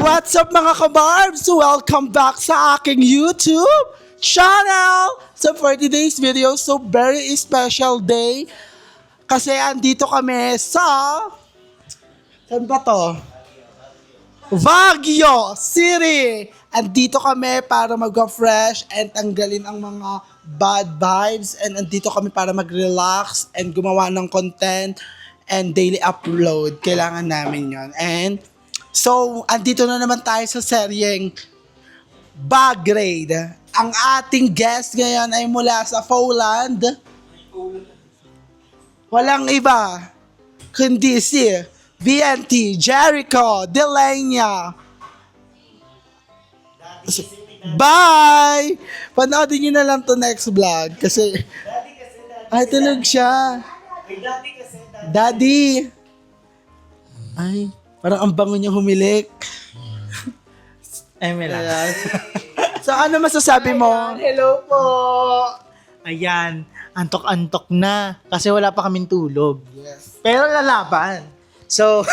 What's up mga kabarbs? Welcome back sa aking YouTube channel! So for today's video, so very special day kasi andito kami sa... Saan ba to? Baguio City! Andito kami para mag-fresh and tanggalin ang mga bad vibes and andito kami para mag-relax and gumawa ng content and daily upload. Kailangan namin yon. And so, andito na naman tayo sa seryeng Bag Raid. Ang ating guest ngayon ay mula sa Poland. Walang iba kundi si VNT Jericho Delania. Bye! Panoodin nyo na lang to next vlog kasi ay tulog siya. Daddy! Ay, parang ang bango niya humilik. Ay, may lang. So ano masasabi mo? Hello po! Ayan, antok-antok na kasi wala pa kaming tulog. Yes. Pero lalaban. So,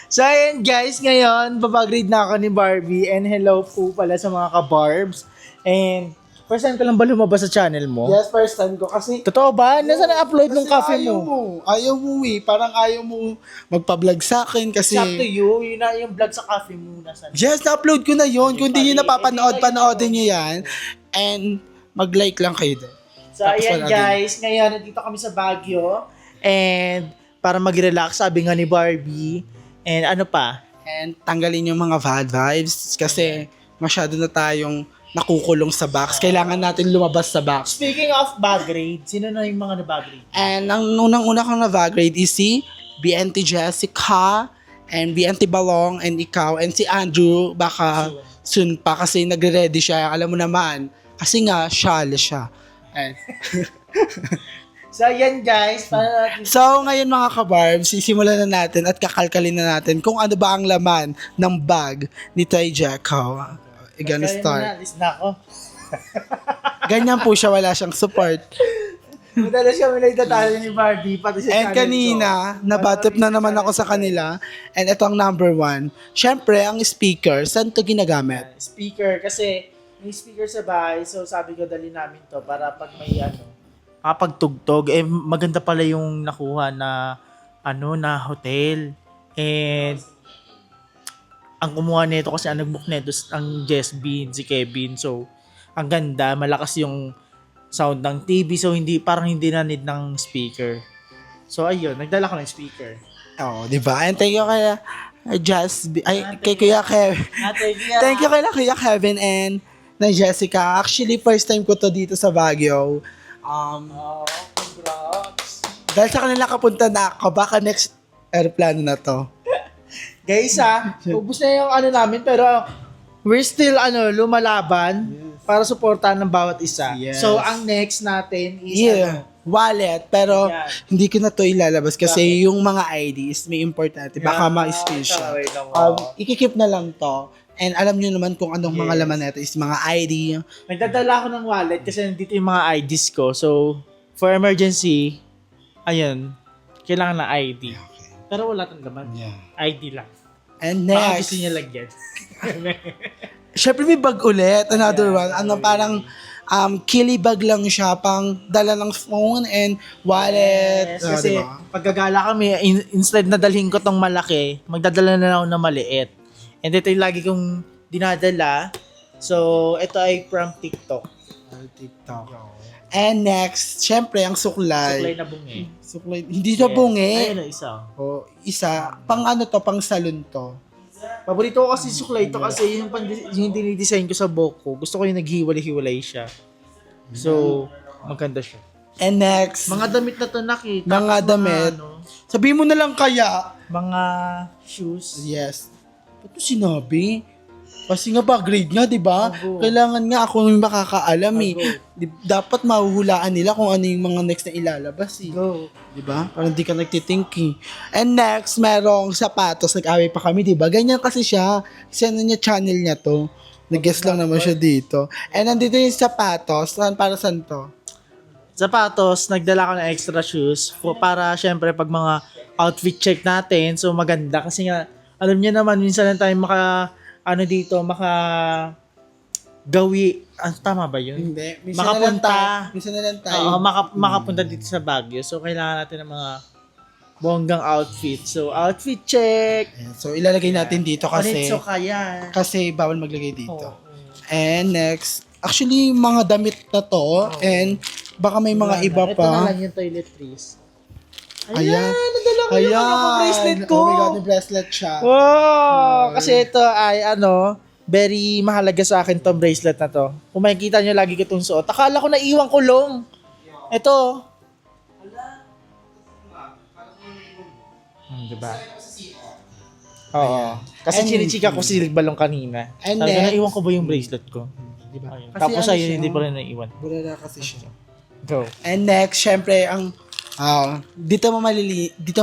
so ayan guys, ngayon, babag-read na ako ni Barbie and hello po pala sa mga ka-Barbs. And first time ka lang ba lumabas sa channel mo? Yes, first time ko kasi Totoo ba? Nasaan na-upload ng kasi cafe ayaw mo? Ayaw mo eh. Parang ayaw mo magpa-vlog sa akin kasi... It's up to you. Yun na yung vlog sa cafe mo. Nasaan? Yes, na-upload ko na yun. Kung di nyo napapanood, panoodin nyo yan. And mag-like lang kayo doon. So ayan guys, ngayon nandito kami sa Baguio. And para mag-relax, sabi nga ni Barbie. And ano pa? And tanggalin yung mga bad vibes kasi masyado na tayong nakukulong sa box. Kailangan natin lumabas sa box. Speaking of bag grade, sino na yung mga na-bag grade? And ang unang-una kong na-bag grade is si BNT Jessica and BNT Balong and ikaw and si Andrew baka soon pa kasi nagre-ready siya. Alam mo naman, kasi nga, shale siya. And So ayan guys, para natin... so, ngayon mga kabarbs, sisimulan na natin at kakalkalin na natin kung ano ba ang laman ng bag ni Tay Jacko. Gonna start. Alis na ako. Ganyan po siya, wala siyang support. Madala siya may nagtatalo ni Barbie, pati sa And channel kanina, nabatip na naman ako sa kanila. And ito ang number 1. Siyempre, ang speaker, saan ito ginagamit? ko. Speaker, kasi may speaker sa bahay, so sabi ko dali namin to para pag may kapag tugtog, maganda pala yung nakuha na na hotel. And ang kumuha nito kasi ang nag-book nito ang Jess Bean, si Kevin. So, ang ganda, malakas yung sound ng TV. So, parang hindi na need ng speaker. So, ayun, nagdala ko ng speaker. Oo, di ba? And thank you kay kay Kuya Kevin. Thank you kay Kuya Kevin and na Jessica. Actually, first time ko to dito sa Baguio. Congrats. Dahil sa kanila kapunta na ako, baka next aeroplano na to. Guys, ubus na yung namin, pero we're still lumalaban para suportahan ng bawat isa. Yes. So, ang next natin is Wallet. Pero Yan. hindi ko na to ilalabas kasi yung mga IDs may importante. Baka ma-steal siya. Ikikip na lang to. And alam nyo naman kung anong mga laman nito is mga ID. Nagdadala ako ng wallet kasi nandito yung mga IDs ko. So, for emergency, ayun, kailangan na ID. Pero wala tang laman. Yeah. ID lang. And Baka next, gusto niya lagyan. syempre may bag ulit. Another one. Parang kili bag lang siya. Pang dala ng phone and wallet. Yes, kasi diba? paggagala kami, instead na dalhin ko tong malaki, magdadala na ako ng maliit. And ito yung lagi kong dinadala. So, ito ay from TikTok. TikTok. And next, syempre, ang suklay. Suklay na bungi. Suklay. Hindi siya bungi. Ayun na isa. O, isa. Pang pang salon to. Paborito ko kasi suklay ito kasi yung dinidesign ko sa buhok ko. Gusto ko yung naghiwalay-hiwalay siya. So, maganda siya. And next, Mga damit na to nakita. mga damit. Sabihin mo na lang kaya. Mga shoes. Yes. Ito sinabi. Kasi nga ba, grade nga, di ba? Opo. Kailangan nga ako yung makakaalam eh. Opo. Dapat mahuhulaan nila kung ano yung mga next na ilalabas eh. Go. Di ba? Parang di ka nagtitink eh. And next, merong sapatos. Nag-away pa kami, di ba? Ganyan kasi siya. Kasi ano niya, channel niya to. Nag-guest lang naman siya dito. And nandito yung sapatos. Para saan to? Sapatos, nagdala ko ng extra shoes para syempre pag mga outfit check natin. So maganda kasi nga, alam niyo naman, minsan lang tayo gawi. Tama ba yun? Hindi. Makapunta. Minsan na lang tayo. Oo, makapunta dito sa Baguio. So, kailangan natin ng mga bonggang outfit. So, outfit check. Ayan, so, ilalagay natin dito kasi So, kaya. kasi bawal maglagay dito. Oo. And next, actually, mga damit na to. And baka may mga iba Ito pa. na lang yung toiletries. Ayan. Nadala ko yung bracelet ko. Oh my God, may bracelet siya. Wow! Kasi ito ay very mahalaga sa akin tong bracelet na to. Kung makikita nyo lagi ko itong suot. Akala ko naiwan ko long. Ito. Diba? Oo. Kasi And- chinichika ko si Balong kanina. And Sabi ko, next- naiwan ko ba yung bracelet ko? Diba? Ayun. Kasi Tapos ano ayun, siya? hindi pa rin naiwan. Bulala kasi siya. Go. And next, syempre, dito mo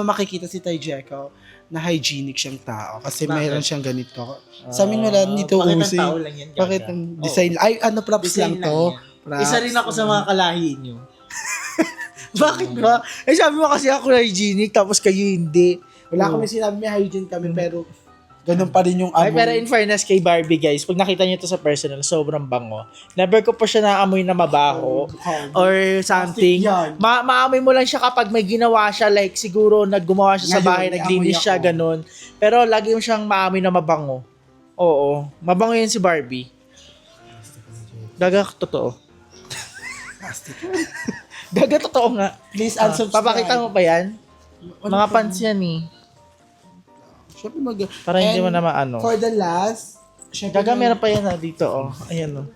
makikita si Tay Jeco na hygienic siyang tao kasi Bakit? mayroon siyang ganito. Sa amin wala dito Bakit ang uso. tao lang yan, Gaga? Bakit ang design? Ay, props Design lang to. yan. Props. Isa rin ako sa mga kalahi nyo. Bakit ba? Eh sabi mo kasi ako hygienic tapos kayo hindi. Wala kami sinabi may hygiene kami pero ganun pa rin yung Ay, amoy. pero in fairness kay Barbie, guys, pag nakita niyo to sa personal, sobrang bango. Never ko pa siya naamoy na mabaho or something. Plastic yan. Maamoy mo lang siya kapag may ginawa siya, like siguro naggumawa siya sa Ngayon, bahay, may naglinis amoy siya, ako. ganun. Pero lagi mo siyang maamoy na mabango. Oo. Mabango yan si Barbie. Gaga, totoo. Gaga, totoo nga. Please unsubscribe. Papakita mo pa yan? Mga pants yan eh. Syempre Para hindi mo And na maano. For the last, syempre Gaga, meron pa yan dito, oh. Ayan, oh.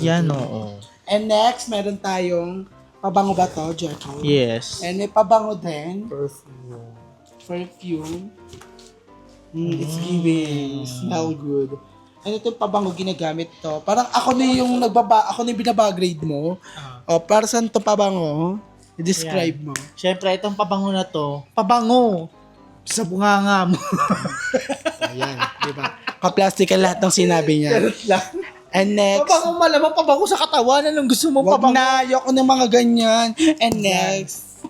Yan, oh. And next, meron tayong pabango ba to, Jeco? Yes. And may pabango din. Perfume. It's giving. Smell good. And ito yung pabango ginagamit to. Parang ako na yung binabagrade mo. O, para saan to pabango? I-describe mo. Siyempre, itong pabango na to, pabango sa bunganga mo. Ayan, di ba? Ka-plastic ang lahat ng sinabi niya. And next, Pabango malamang, pabango sa katawan. Anong gusto mong wag pabango? na, ayoko ng mga ganyan. And next,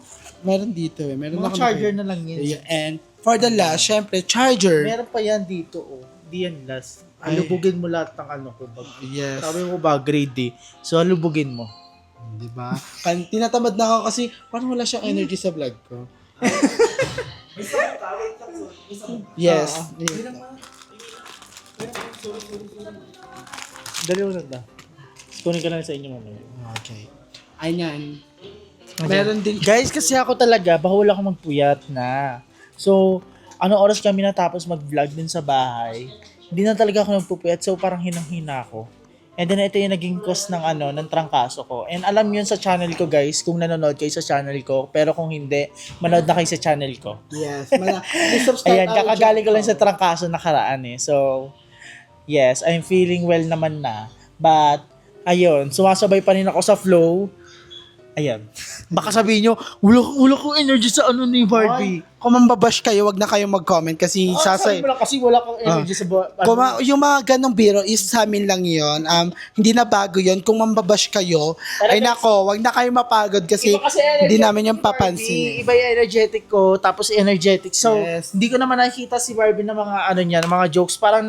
meron dito eh. Meron Mga ako charger na lang yan. Yeah, and for the last, syempre, charger. Meron pa yan dito, oh. Di yan last. Ay. Alubugin mo lahat ng ano ko. Yes. Sabi mo ba, grade D. So, alubugin mo. Di ba? Tinatamad na ako kasi parang wala siyang energy sa vlog ko. Yes. Dali mo na. Kunin ka lang sa inyo mamaya. Okay. Ayan. Meron din. Guys, kasi ako talaga, bahul ako magpuyat na. So, anong oras kami natapos mag-vlog din sa bahay, hindi na talaga ako nagpupuyat. So, parang hinang-hina ako. And then, ito yung naging cause ng trangkaso ko. And alam yun sa channel ko, guys, kung nanonood kayo sa channel ko. Pero kung hindi, manood na kayo sa channel ko. Yes. Please subscribe. Ayan, kakagaling ko lang sa trangkaso nakaraan eh. So, yes, I'm feeling well naman na. But, ayun, sumasabay pa rin ako sa flow. Ayan. Baka sabihin nyo, wala kong energy sa ano ni Barbie. Kung mambabash kayo, wag na kayong mag-comment kasi Sabi mo lang kasi wala kang energy sa yung mga ganong biro is sa amin lang yon. Hindi na bago yon. Kung mambabash kayo, ay nako, wag na kayo mapagod kasi hindi namin yung papansin. Iba yung energetic ko, tapos energetic. So, Yes. hindi ko naman nakikita si Barbie na mga niya, mga jokes. Parang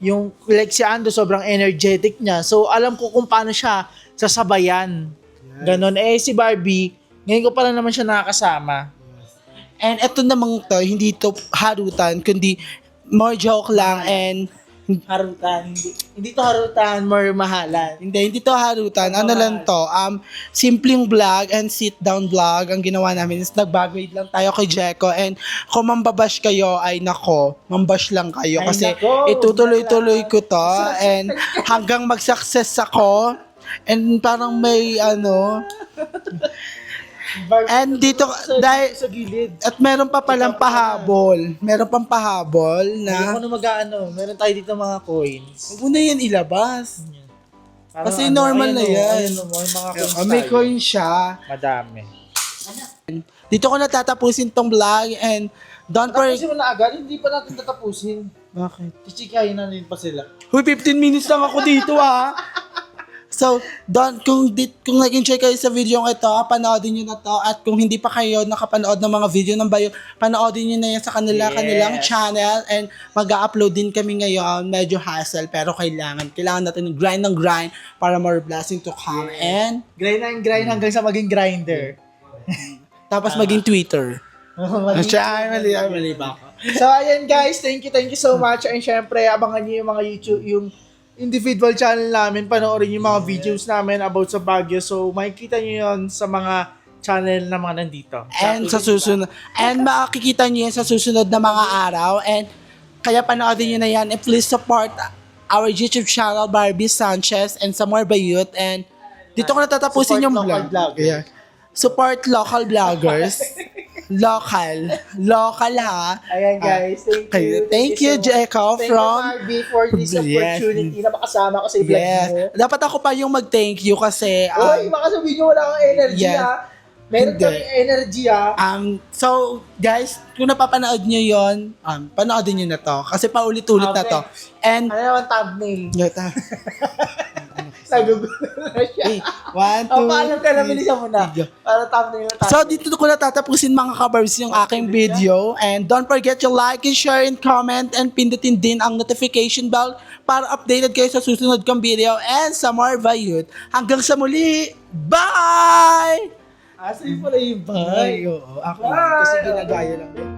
yung like si Ando, sobrang energetic niya. So, alam ko kung paano siya sasabayan. Ganon. Si Barbie, ngayon ko pa lang naman siya nakakasama. And eto namang to, hindi to harutan, kundi more joke lang and Harutan. Hindi to harutan, more mahalan. hindi to harutan. Ano lang to, simpleng vlog and sit down vlog ang ginawa namin is nag-backgrade lang tayo kay Jeco and kung mambabash kayo ay nako, mambash lang kayo Ay, kasi nako, itutuloy-tuloy ko to and hanggang mag-success ako and parang may and dito dahil Sa gilid. at meron pa palang pahabol. Meron pang pahabol Ako na na meron tayo dito mga coins. huwag mo na yan ilabas. Parang Kasi normal na yan. Ayun, may mga coins May tayo. coin siya. Madami. Dito ko natatapusin tong vlog and don't forget. Tapusin mo na agad, hindi pa natin tatapusin. Bakit? Tichikayin na rin pa sila. Huy, 15 minutes lang ako dito ha. So, kung nag-enjoy kayo sa video ito, panoodin nyo na to. At kung hindi pa kayo nakapanood ng mga video ng Bayot, panoodin nyo na yan sa kanilang channel. And mag-upload din kami ngayon. Medyo hassle, pero kailangan natin grind ng grind para more blessing to come. And Grind hanggang sa maging grinder. tapos maging Twitter. Maging- Mali ba ako? So, ayan guys, thank you so much. And syempre, abangan nyo yung mga YouTube, yung individual channel namin, panoorin yung mga videos namin about sa Baguio. So, makikita nyo yun sa mga channel na mga nandito. And sa susunod. And makikita niyo yan sa susunod na mga araw. And kaya panoodin niyo na yan. And please support our YouTube channel, Barbie Sanchez, and some more Bayut. And dito ko natatapusin Support yung local vlog. vlog. Yeah. Support local vloggers. Local ha. Ayan guys, Thank you, so much. Jacob, Thank from... you, Barbie, for this Yes. opportunity na makasama ko sa vlog mo. Yes. Dapat ako pa yung mag-thank you kasi... Uy, baka sabihin nyo wala akong energy Yes. ha. Meron Hindi. kami energy ha. So, guys, kung napapanood nyo yon, panoodin nyo na to. Kasi paulit-ulit na Okay. to. And... Ano naman thumbnail? Nagugulo na siya. 1, 2, O, paano ka na bilisan mo na? Para thumbnail na So, dito ko natatapusin mga kabarbs yung aking video. And don't forget to like and share and comment and pindutin din ang notification bell para updated kayo sa susunod kong video and sa more Bayut. Hanggang sa muli, bye! Asa yung pala yung bye? Oo. Ako Bye! kasi ginagaya lang yun.